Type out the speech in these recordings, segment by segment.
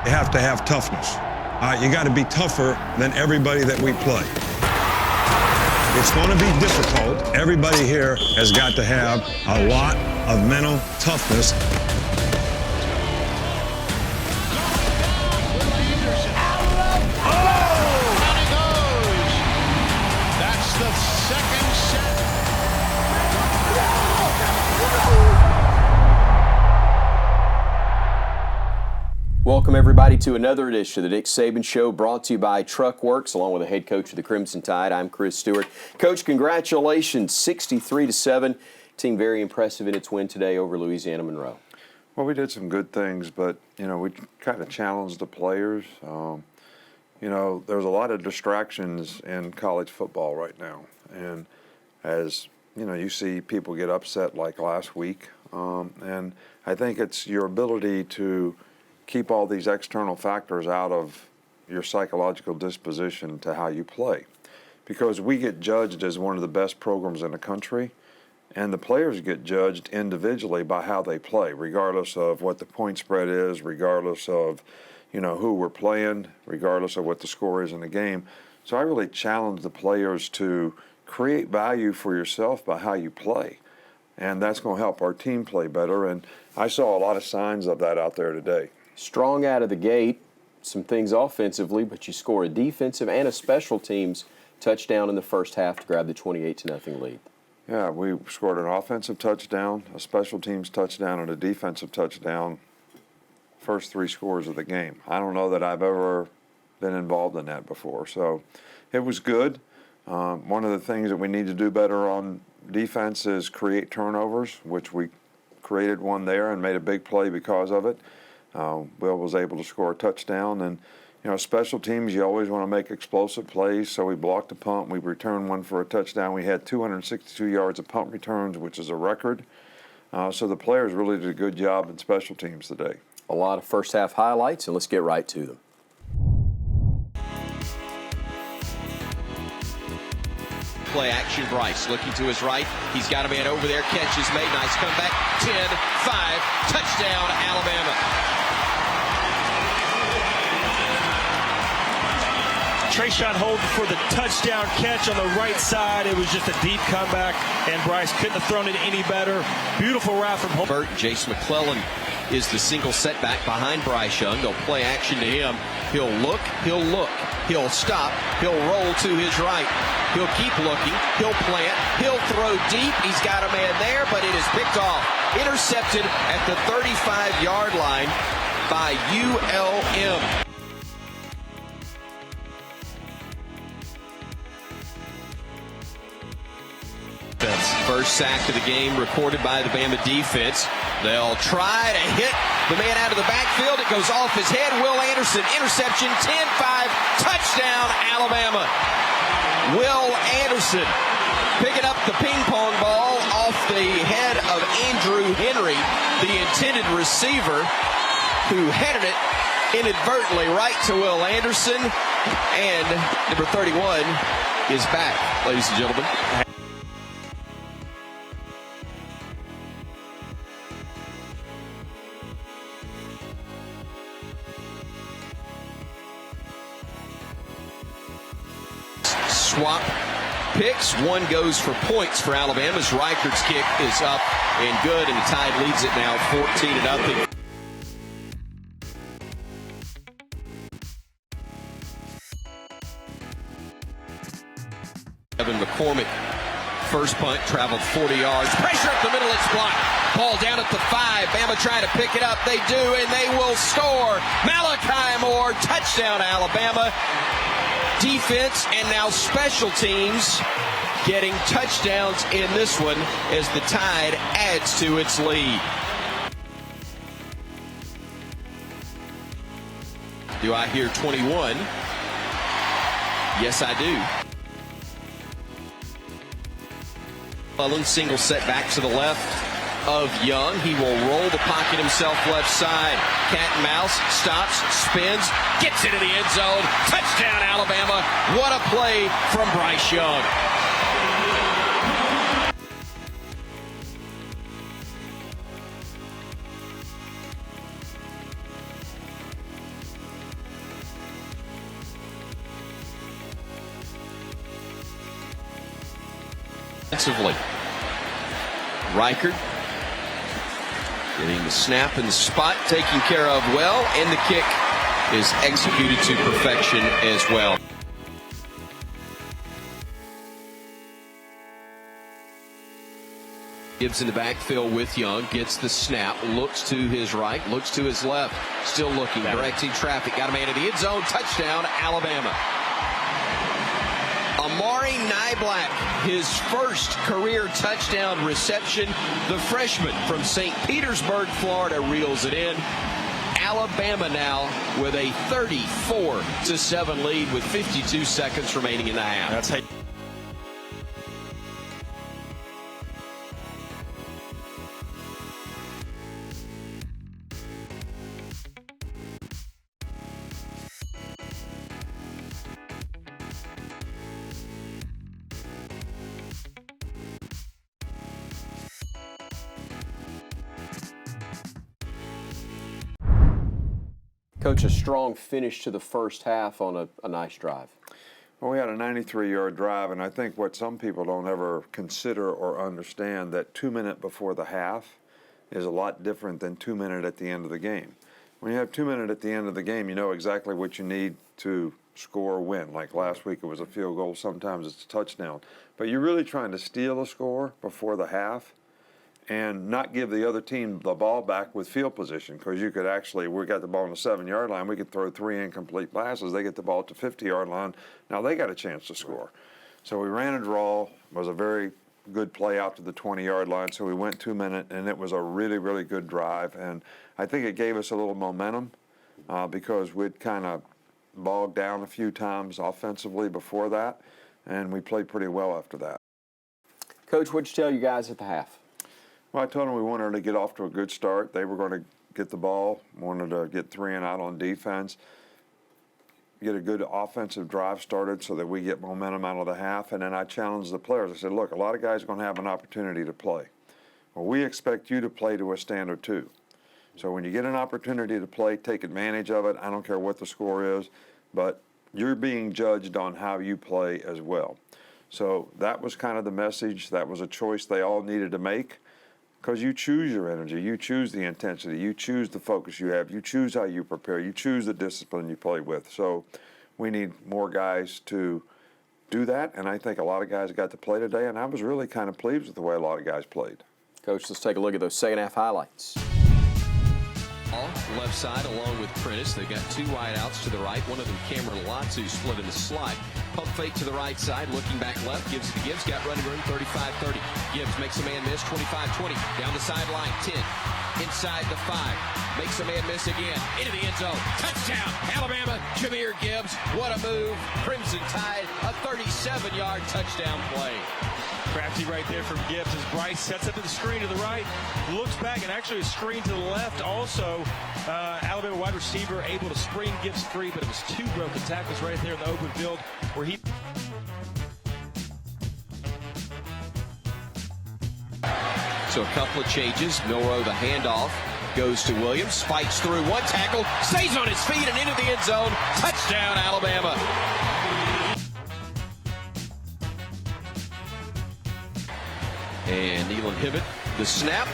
You have to have toughness. You got to be tougher than everybody that we play. It's going to be difficult. Everybody here has got to have a lot of mental toughness. Welcome, everybody, to another edition of the Nick Saban Show, brought to you by Truckworks, along with the head coach of the Crimson Tide. I'm Chris Stewart. Coach, congratulations, 63-7. Team very impressive in its win today over Louisiana Monroe. Well, we did some good things, but, we kind of challenged the players. There's a lot of distractions in college football right now. And as, you see people get upset like last week. And I think it's your ability to keep all these external factors out of your psychological disposition to how you play. Because we get judged as one of the best programs in the country, and the players get judged individually by how they play, regardless of what the point spread is, regardless of, who we're playing, regardless of what the score is in the game. So I really challenge the players to create value for yourself by how you play. And that's going to help our team play better. And I saw a lot of signs of that out there today. Strong out of the gate, some things offensively, but you score a defensive and a special teams touchdown in the first half to grab the 28-0 lead. Yeah, we scored an offensive touchdown, a special teams touchdown, and a defensive touchdown, first three scores of the game. I don't know that I've ever been involved in that before. So it was good. One of the things that we need to do better on defense is create turnovers, which we created one there and made a big play because of it. Will was able to score a touchdown, and special teams, you always want to make explosive plays. So we blocked a punt, we returned one for a touchdown. We had 262 yards of punt returns, which is a record. So the players really did a good job in special teams today. A lot of first half highlights, and let's get right to them. Play action, Bryce looking to his right. He's got a man over there. Catch is made. Nice comeback. 10-5. Touchdown, Alabama. Trayshawn Holden for the touchdown catch on the right side. It was just a deep comeback, and Bryce couldn't have thrown it any better. Beautiful route from Holden. Jace McClellan is the single setback behind Bryce Young. They'll play action to him. He'll look. He'll stop. He'll roll to his right. He'll keep looking. He'll plant. He'll throw deep. He's got a man there, but it is picked off. Intercepted at the 35-yard line by ULM. First sack of the game recorded by the Bama defense. They'll try to hit the man out of the backfield. It goes off his head. Will Anderson, interception, 10-5, touchdown, Alabama. Will Anderson picking up the ping pong ball off the head of Andrew Henry, the intended receiver, who headed it inadvertently right to Will Anderson. And number 31 is back, ladies and gentlemen. Swap picks. One goes for points for Alabama's. Reichard's kick is up and good, and the Tide leads it now 14-0. Evan McCormick, first punt, traveled 40 yards. Pressure up the middle, it's blocked. Ball down at the 5. Bama trying to pick it up. They do, and they will score. Malachi Moore, touchdown, Alabama. Defense and now special teams getting touchdowns in this one as the Tide adds to its lead. Do I hear 21? Yes, I do. Mullen single setback to the left of Young. He will roll the pocket himself left side. Cat and mouse, stops, spins, gets into the end zone. Touchdown, Alabama. What a play from Bryce Young. Defensively, Reichert getting the snap and the spot taken care of well, and the kick is executed to perfection as well. Gibbs in the backfield with Young, gets the snap, looks to his right, looks to his left, still looking, directing traffic, got a man in the end zone, touchdown, Alabama. Amari Niblack, his first career touchdown reception. The freshman from St. Petersburg, Florida, reels it in. Alabama now with a 34-7 lead with 52 seconds remaining in the half. That's how Coach, a strong finish to the first half on a nice drive. Well, we had a 93-yard drive, and I think what some people don't ever consider or understand, that 2 minutes before the half is a lot different than 2 minutes at the end of the game. When you have 2 minutes at the end of the game, you know exactly what you need to score or win. Like last week, it was a field goal. Sometimes it's a touchdown. But you're really trying to steal a score before the half and not give the other team the ball back with field position, because you could actually, we got the ball on the 7-yard line, we could throw 3 incomplete passes, they get the ball at the 50-yard line, now they got a chance to score. So we ran a draw, it was a very good play out to the 20-yard line, so we went 2 minutes, and it was a really, really good drive, and I think it gave us a little momentum because we'd kind of bogged down a few times offensively before that, and we played pretty well after that. Coach, what'd you tell you guys at the half? Well, I told them we wanted to get off to a good start. They were going to get the ball, wanted to get 3 and out on defense, get a good offensive drive started so that we get momentum out of the half. And then I challenged the players. I said, look, a lot of guys are going to have an opportunity to play. Well, we expect you to play to a standard too. So when you get an opportunity to play, take advantage of it. I don't care what the score is, but you're being judged on how you play as well. So that was kind of the message. That was a choice they all needed to make. Because you choose your energy, you choose the intensity, you choose the focus you have, you choose how you prepare, you choose the discipline you play with. So we need more guys to do that, and I think a lot of guys got to play today, and I was really kind of pleased with the way a lot of guys played. Coach, let's take a look at those second half highlights. Left side along with Prentice. They've got 2 wideouts to the right. One of them, Cameron Lotzu, split in the slide. Pump fake to the right side. Looking back left. Gives to Gibbs. Got running room 35-30. Gibbs makes a man miss 25-20. Down the sideline 10. Inside the 5. Makes a man miss again. Into the end zone. Touchdown. Alabama. Jahmyr Gibbs. What a move. Crimson Tide. A 37-yard touchdown play. crafty right there from Gibbs as Bryce sets up to the screen to the right, looks back, and actually a screen to the left. Also, Alabama wide receiver able to screen Gibbs free, but it was 2 broken tackles right there in the open field where he... So a couple of changes. Milrow, the handoff, goes to Williams, spikes through 1 tackle, stays on his feet and into the end zone. Touchdown, Alabama. And Nealon Hibbett, the snap.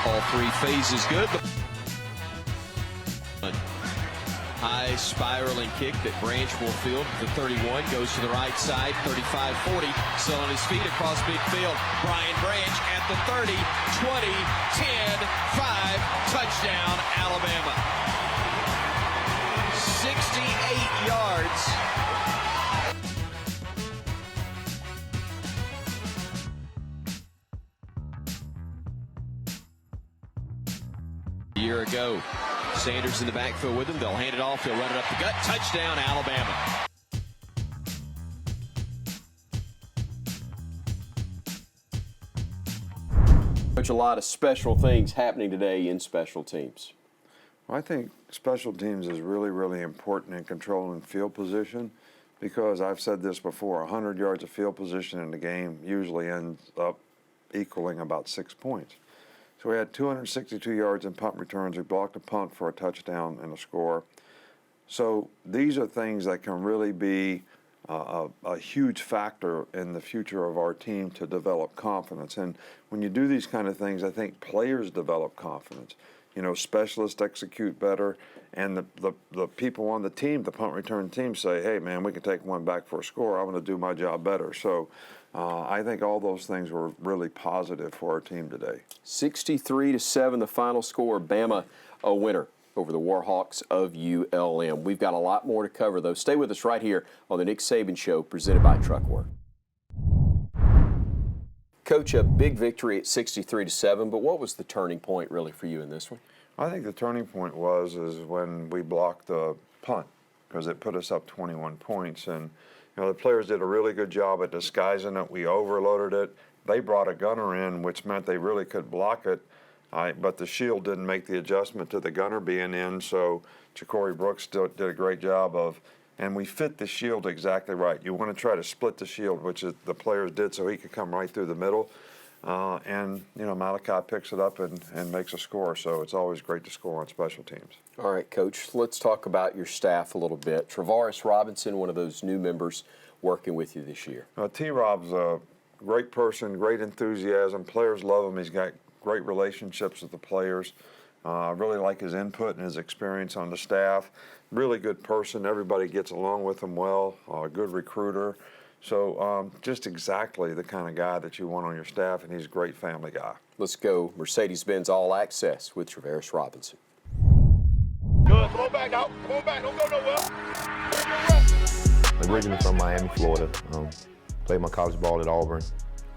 All 3 phases good. High spiraling kick that Branch will field. The 31 goes to the right side. 35-40. Still on his feet across midfield. Brian Branch at the 30, 20, 10, 5. Touchdown, Alabama. 68 yards. A year ago. Sanders in the backfield with him. They'll hand it off. He'll run it up the gut. Touchdown, Alabama. Coach, a lot of special things happening today in special teams. Well, I think special teams is really, really important in controlling field position because I've said this before, 100 yards of field position in the game usually ends up equaling about 6 points. So we had 262 yards in punt returns. We blocked a punt for a touchdown and a score. So these are things that can really be a huge factor in the future of our team to develop confidence. And when you do these kind of things, I think players develop confidence. You know, specialists execute better, and the people on the team, the punt return team, say, hey, man, we can take one back for a score. I want to do my job better. So I think all those things were really positive for our team today. 63-7, the final score. Bama a winner over the Warhawks of ULM. We've got a lot more to cover, though. Stay with us right here on the Nick Saban Show, presented by Truckwork. Coach, a big victory at 63-7, but what was the turning point really for you in this one? I think the turning point is when we blocked the punt, because it put us up 21 points. And you know, the players did a really good job at disguising it. We overloaded it. They brought a gunner in, which meant they really could block it. But the shield didn't make the adjustment to the gunner being in, so Ja'Cory Brooks still did a great job and we fit the shield exactly right. You want to try to split the shield, which the players did, so he could come right through the middle. And, you know, Malachi picks it up and makes a score, so it's always great to score on special teams. All right, Coach, let's talk about your staff a little bit. Travaris Robinson, one of those new members working with you this year. T-Rob's a great person, great enthusiasm. Players love him. He's got great relationships with the players. I really like his input and his experience on the staff. Really good person. Everybody gets along with him well. A good recruiter. So just exactly the kind of guy that you want on your staff, and he's a great family guy. Let's go Mercedes-Benz All Access with Travaris Robinson. Good. Come on back, dog. Come on back. Don't go nowhere. Originally from Miami, Florida. Played my college ball at Auburn.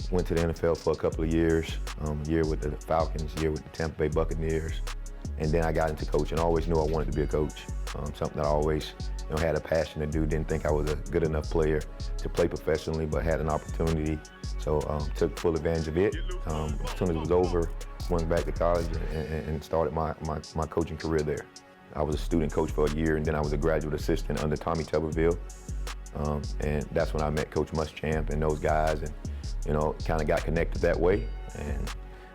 Went to the NFL for a couple of years, a year with the Falcons, a year with the Tampa Bay Buccaneers, and then I got into coaching. I always knew I wanted to be a coach, something that I always had a passion to do. Didn't think I was a good enough player to play professionally, but had an opportunity, so took full advantage of it. As soon as it was over, went back to college and started my coaching career there. I was a student coach for a year, and then I was a graduate assistant under Tommy Tuberville, and that's when I met Coach Muschamp and those guys, and kind of got connected that way, and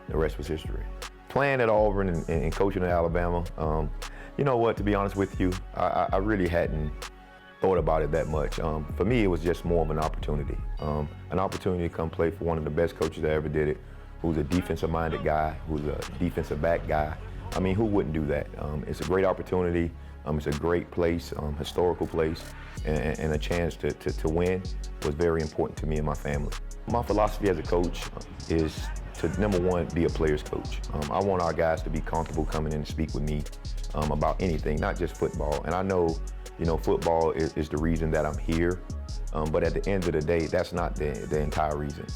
the rest was history. Playing at Auburn and coaching at Alabama, you know what, to be honest with you, I really hadn't thought about it that much. For me, it was just more of an opportunity to come play for one of the best coaches that ever did it, who's a defensive-minded guy, who's a defensive back guy. I mean, who wouldn't do that? It's a great opportunity. It's a great place, historical place, and a chance to win was very important to me and my family. My philosophy as a coach is to, number one, be a player's coach. I want our guys to be comfortable coming in and speak with me about anything, not just football. And I know, football is the reason that I'm here, but at the end of the day, that's not the entire reason.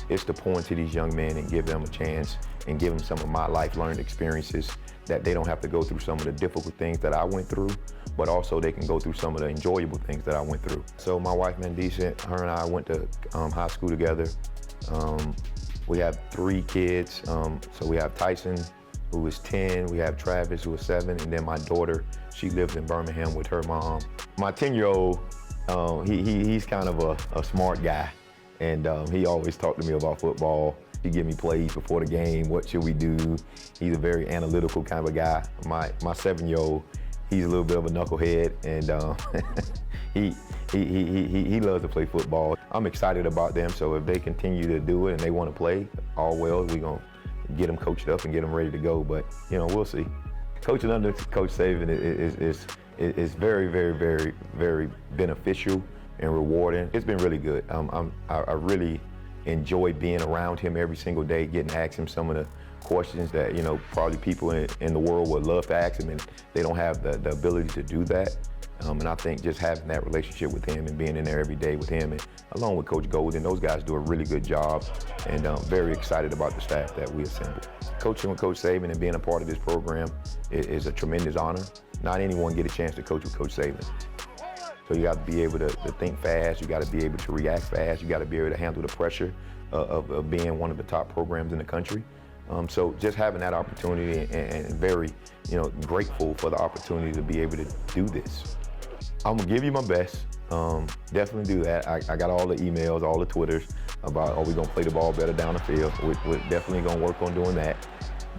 It's to pour into these young men and give them a chance and give them some of my life-learned experiences, that they don't have to go through some of the difficult things that I went through, but also they can go through some of the enjoyable things that I went through. So my wife, Mandisa, her and I went to high school together. We have 3 kids. So we have Tyson, who is 10, we have Travis, who is 7, and then my daughter, she lives in Birmingham with her mom. My 10-year-old, he's kind of a smart guy, and he always talked to me about football. He give me plays before the game, what should we do? He's a very analytical kind of a guy. My 7-year-old, he's a little bit of a knucklehead, and he loves to play football. I'm excited about them, so if they continue to do it and they want to play, all well, we're going to get them coached up and get them ready to go, but we'll see. Coaching under Coach Saban is very, very, very, very beneficial and rewarding. It's been really good. I really enjoy being around him every single day, getting to ask him some of the questions that probably people in the world would love to ask him, and they don't have the ability to do that. And I think just having that relationship with him and being in there every day with him, and along with Coach Golden, those guys do a really good job, and very excited about the staff that we assembled. Coaching with Coach Saban and being a part of this program is a tremendous honor. Not anyone get a chance to coach with Coach Saban. So you got to be able to think fast, you got to be able to react fast, you got to be able to handle the pressure of being one of the top programs in the country. So just having that opportunity and very grateful for the opportunity to be able to do this. I'm gonna give you my best, definitely do that. I got all the emails, all the Twitters about, are we gonna play the ball better down the field? We're definitely gonna work on doing that.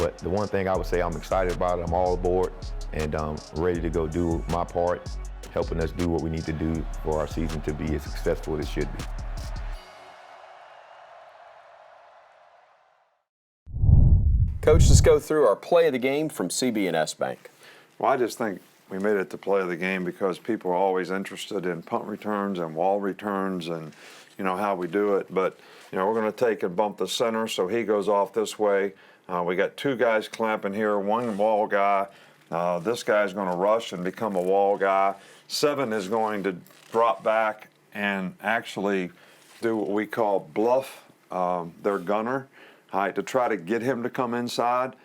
But the one thing I would say, I'm excited about it. I'm all aboard and ready to go do my part, helping us do what we need to do for our season to be as successful as it should be. Coach, let's go through our play of the game from CB&S Bank. Well, I just think we made it to play of the game because people are always interested in punt returns and wall returns and, you know, how we do it. But, you know, we're going to take and bump the center so he goes off this way. We got two guys clamping here, one wall guy. This guy's going to rush and become a wall guy. 7 is going to drop back and actually do what we call bluff their gunner, to try to get him to come inside.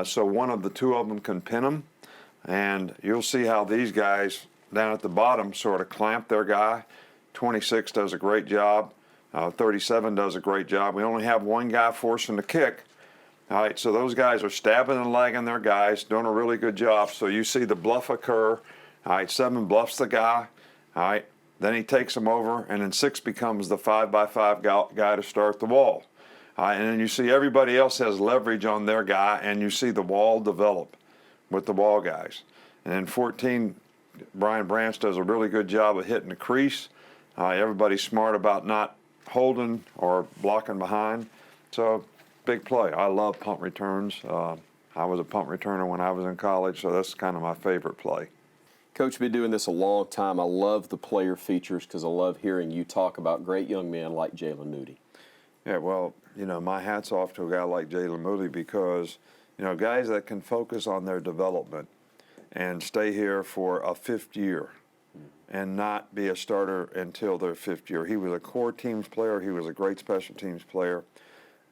So one of the two of them can pin him. And you'll see how these guys down at the bottom sort of clamp their guy. 26 does a great job. 37 does a great job. We only have one guy forcing the kick. All right, so those guys are stabbing and lagging their guys, doing a really good job. So you see the bluff occur. All right, 7 bluffs the guy. All right, then he takes him over, and then 6 becomes the 5x5 guy to start the wall. All right, and then you see everybody else has leverage on their guy, and you see the wall develop with the wall guys. And then 14, Brian Branch does a really good job of hitting the crease. Everybody's smart about not holding or blocking behind. So big play. I love punt returns. I was a punt returner when I was in college, so that's kind of my favorite play. Coach, been doing this a long time. I love the player features because I love hearing you talk about great young men like Jalen Moody. Yeah, well, you know, my hat's off to a guy like Jalen Moody because, you know, guys that can focus on their development and stay here for a 5th year and not be a starter until their 5th year. He was a core teams player. He was a great special teams player.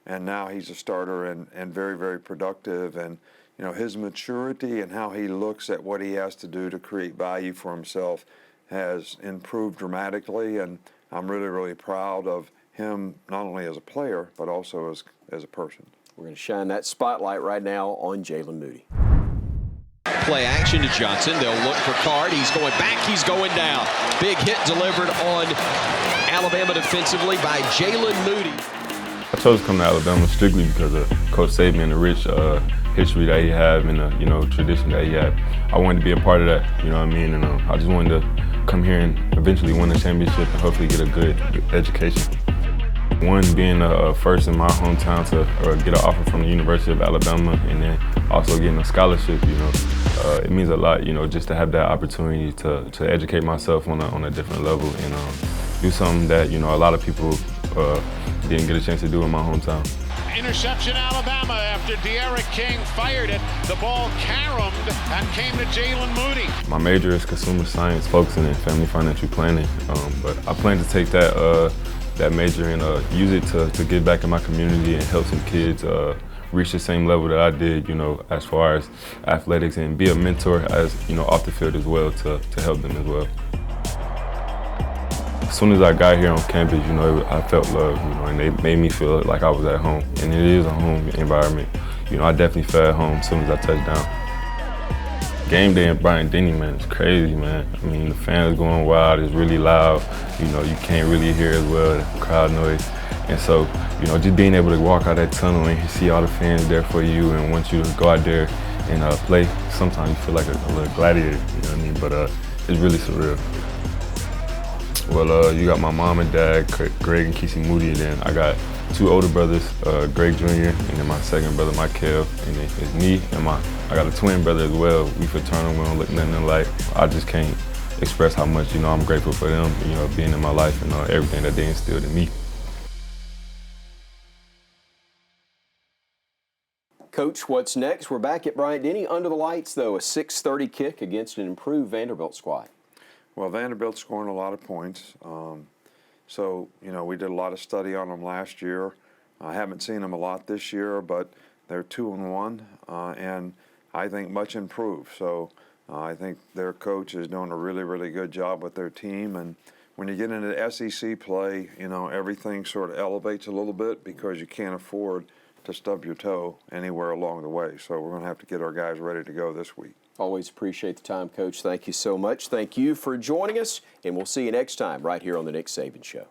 And now he's a starter and very, very productive. And, you know, his maturity and how he looks at what he has to do to create value for himself has improved dramatically. And I'm really, really proud of him, not only as a player, but also as a person. We're going to shine that spotlight right now on Jalen Moody. Play action to Johnson. They'll look for Card. He's going back. He's going down. Big hit delivered on Alabama defensively by Jalen Moody. I chose to come to Alabama strictly because of Coach Saban and the rich history that he had and the tradition that he had. I wanted to be a part of that, you know what I mean? And I just wanted to come here and eventually win a championship and hopefully get a good education. One, being first in my hometown to get an offer from the University of Alabama, and then also getting a scholarship, you know, it means a lot, you know, just to have that opportunity to educate myself on a different level and do something that, you know, a lot of people didn't get a chance to do in my hometown. Interception, Alabama, after De'Aaron King fired it. The ball caromed and came to Jalen Moody. My major is consumer science, focusing in family financial planning, but I plan to take that major and use it to give back in my community and help some kids reach the same level that I did, you know, as far as athletics, and be a mentor as, you know, off the field as well to help them as well. As soon as I got here on campus, you know, I felt love, you know, and they made me feel like I was at home. And it is a home environment. You know, I definitely felt at home as soon as I touched down. Game day in Bryant-Denny, man, it's crazy, man. I mean, the fans going wild, it's really loud. You know, you can't really hear as well, the crowd noise. And so, you know, just being able to walk out that tunnel and see all the fans there for you and want you to go out there and play, sometimes you feel like a little gladiator, you know what I mean? But it's really surreal. Well, you got my mom and dad, Greg and Kesey Moody, and then I got 2 older brothers, Greg Jr., and then my second brother, Michael, and then it's me and I got a twin brother as well. We fraternal, we don't look nothing alike. I just can't express how much, you know, I'm grateful for them, you know, being in my life and everything that they instilled in me. Coach, what's next? We're back at Bryant-Denny under the lights, though, a 6:30 kick against an improved Vanderbilt squad. Well, Vanderbilt's scoring a lot of points. So, you know, we did a lot of study on them last year. I haven't seen them a lot this year, but they're 2-1, and I think much improved. So I think their coach is doing a really, really good job with their team. And when you get into the SEC play, you know, everything sort of elevates a little bit because you can't afford to stub your toe anywhere along the way. So we're going to have to get our guys ready to go this week. Always appreciate the time, Coach. Thank you so much. Thank you for joining us, and we'll see you next time right here on The Nick Saban Show.